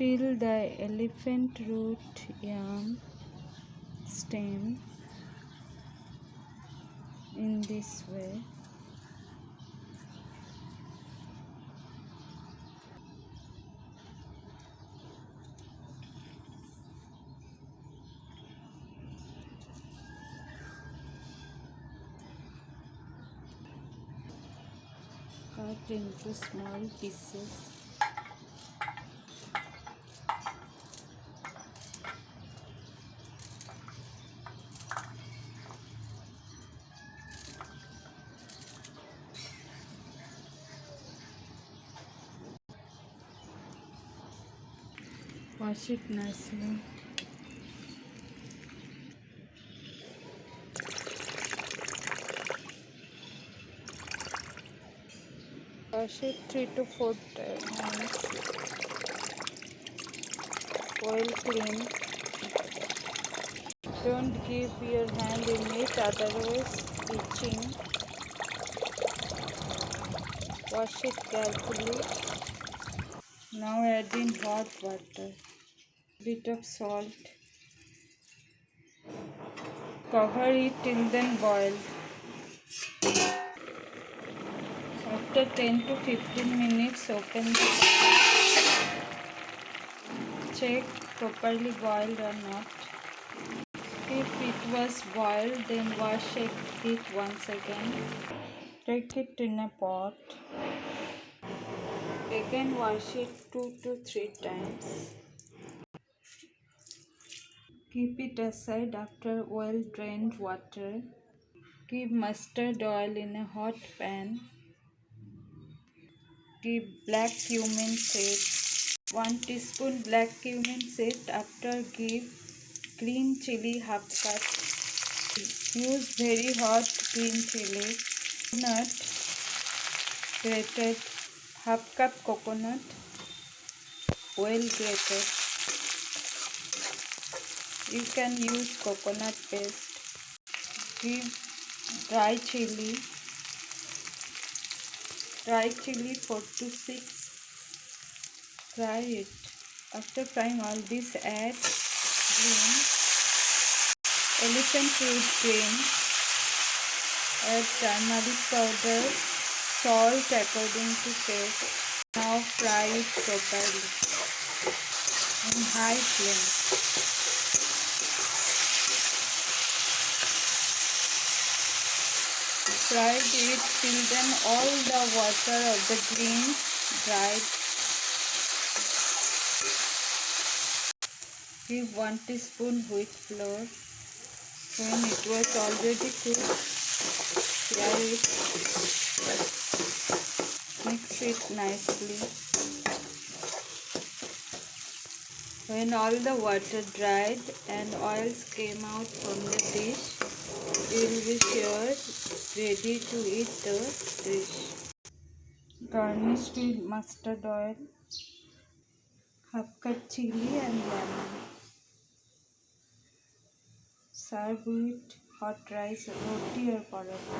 Peel the elephant root yam stem in this way. Cut into small pieces. Wash it nicely. Wash it 3 to 4 times. Well clean. Don't give your hand in it, otherwise itching. Wash it carefully. Now add in hot water. Bit of salt. Cover it till then boil. After 10 to 15 minutes, open it. Check properly boiled or not. If it was boiled, then wash it once again. Take it in a pot. Again wash it 2 to 3 times. Keep it aside after well drained water. Keep mustard oil in a hot pan. Keep black cumin seed. 1 teaspoon black cumin seed. After give green chili half cut. Use very hot green chili. Coconut grated. Half cup coconut. Well grated. You can use coconut paste. Give dry chili. Dry chili 4 to 6. Fry it. After frying all this, add green, elephant root green, add turmeric powder, salt according to taste. Now fry it properly on high flame. Fried it till then all the water of the greens dried. Give 1 teaspoon wheat flour. When it was already cooked, stir it. Mix it nicely. When all the water dried and oils came out from the dish, you will be sure ready to eat the dish. Garnish with mustard oil, half cut chili and lemon. Serve with hot rice, roti or paratha.